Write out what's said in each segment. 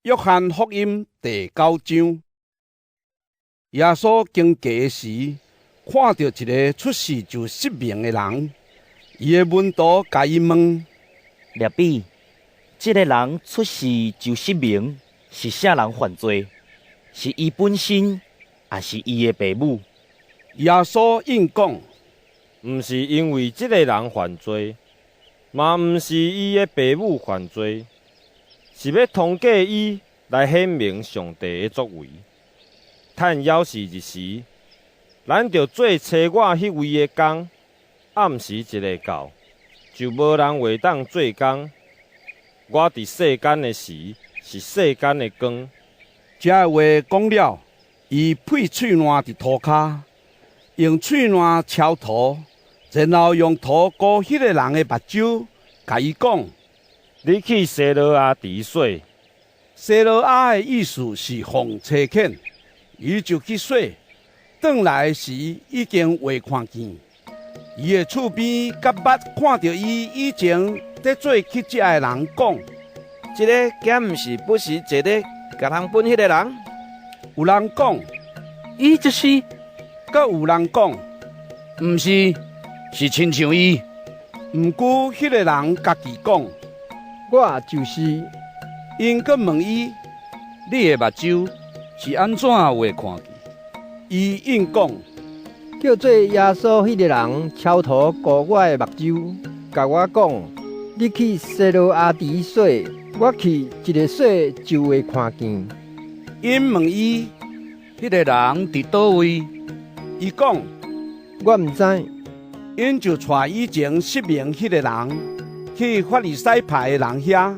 约翰福音第9章，耶稣经过时，看到一个出世就失明的人，伊的门徒甲伊问：列比，这个人出世就失明，是啥人犯罪？是伊本身，还是伊的父母？耶稣应讲：毋是因为这个人犯罪，嘛毋是伊的父母犯罪，是要通过伊来显明上帝的作为。趁枵时日时，咱着做找我迄位的工，暗时一个到，就无人会当做工。我伫世间的时，是世间的光。这话讲了，伊配喙烂伫涂骹，用喙烂敲涂，然后用涂膏迄个人的目睭，甲伊讲：你去西罗亚滴水。西罗亚的意思是风吹遣，伊就去洗，转来时已经会看见。伊的厝边甲捌看到伊以前在做乞食的人讲：这个敢毋是不时坐咧甲人分迄个人？有人讲，伊就是，阁有人讲，毋是，是亲像伊。毋过迄个人家己讲，我就是。因阁问伊：你的目睭是安怎会看见？伊应讲：叫做耶稣迄个人敲涂过我的目睭，甲我讲：你去西罗亚滴水，我去一个水就会看见。因问伊：迄个人伫倒位？伊讲：我毋知。因就带以前失明迄个人去法利赛派的人遐。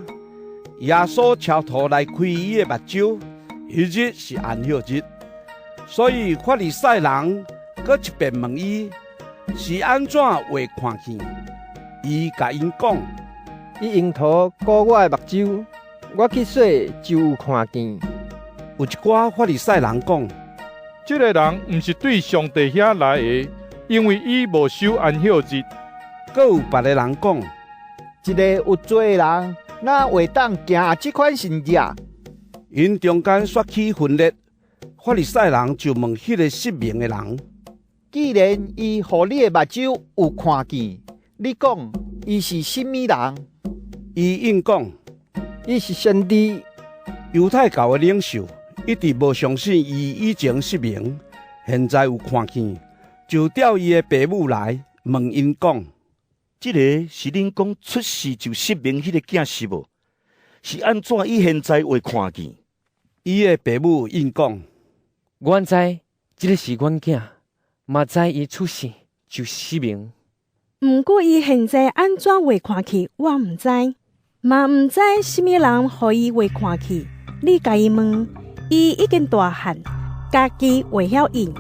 耶稣敲涂来开伊的目睭，迄日是安息日，所以法利赛人搁一遍问伊是安怎会看见。伊甲因讲：伊用涂膏我的目睭，我去洗就有看见。有一寡法利赛人讲：这个人毋是对上帝遐来的，因为伊无守安息日。搁有别个人讲：一个有罪的人，哪会当行这款神迹？因中间刷起分裂，法利赛人就问迄个失明的人：既然伊互你的目睭有看见，你讲伊是甚物人？伊应讲：伊是先知。犹太教的领袖一直无相信伊以前失明，现在有看见，就调伊的父母来问因讲：这个是恁讲出世就失明迄个囝是无？是安怎伊现在会看见？伊的父母应讲：阮知这个是阮囝，嘛知伊出世就失明。毋过伊现在安怎会看去，我毋知，嘛毋知什么人互伊会看去。你甲伊问，伊已经大汉，家己会晓应。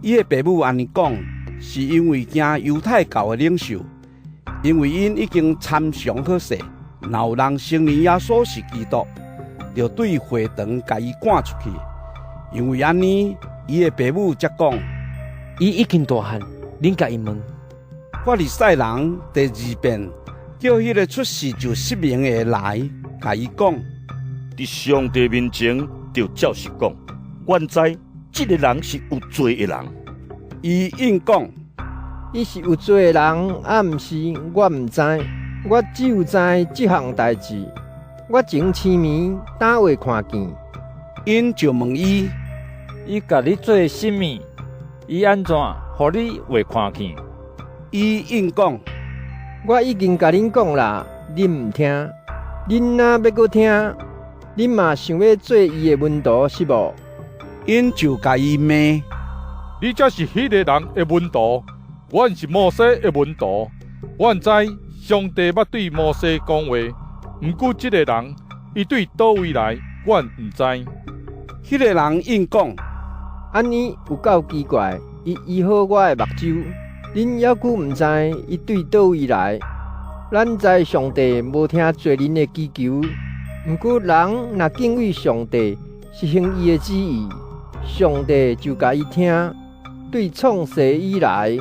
伊的父母安尼讲，是因为惊犹太教的领袖。因为因已经参详好势，若有人承认耶稣是基督，就对会堂甲伊赶出去。因为安尼，伊的父母才讲：伊已经大汉，恁甲伊问。法利赛人第二遍叫迄个出世就失明的来，甲伊讲：伫上帝面前，就照实讲，阮知这个人是有罪的人。伊应讲：伊是有罪的人，毋是我毋知，我只有知这项代志。我前7年哪会看见？因就问伊：伊甲你做甚物？伊安怎互你会看见？伊应讲：我已经甲恁讲啦，恁毋听。恁若要搁听，恁嘛想要做伊的门徒是无？因就甲伊骂：你才是迄个人的门徒。阮是摩西的门徒，阮知上帝捌对摩西讲话，毋过这个人伊对倒位来，阮毋知。迄个人应讲：安尼有够奇怪，伊医好我的目睭，恁还佫毋知伊对倒位来。咱知上帝无听罪人的祈求，毋过人若敬畏上帝，实行伊的旨意，上帝就甲伊听。对创世以来，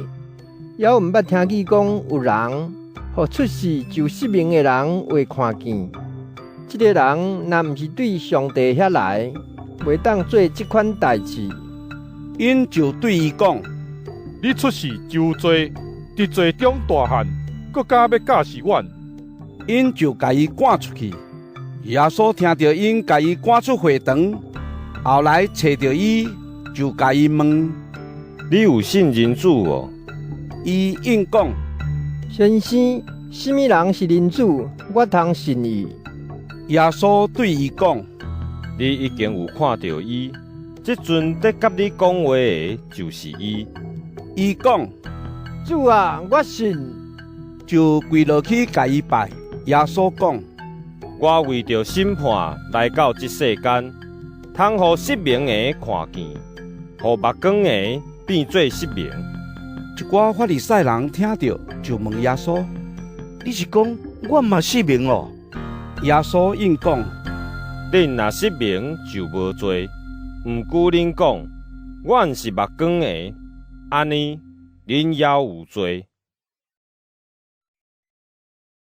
也毋捌听见讲有人，互出世就失明的人会看见。这个人若毋是对上帝遐来，袂当做这款代志。因就对伊讲：你出事就罪，伫罪中大汉，搁加要教示阮。因就甲伊赶出去。耶稣听到因甲伊赶出会堂，后来找到伊，就甲伊问：你有信人子无？伊应讲：先生，什么人是人子，我通信伊。耶稣对伊讲：你已经有看到伊，即阵在甲你讲话的就是伊。伊讲：主啊，我信。就跪落去甲伊拜。耶稣讲：我为着审判来到这世间，通互失明的看见，互目光的变做失明。一寡法利赛人听到，就问耶稣：你是讲我嘛失明咯？耶稣应讲：恁若失明就无罪，毋过恁讲，阮是目光的，安尼恁也有罪。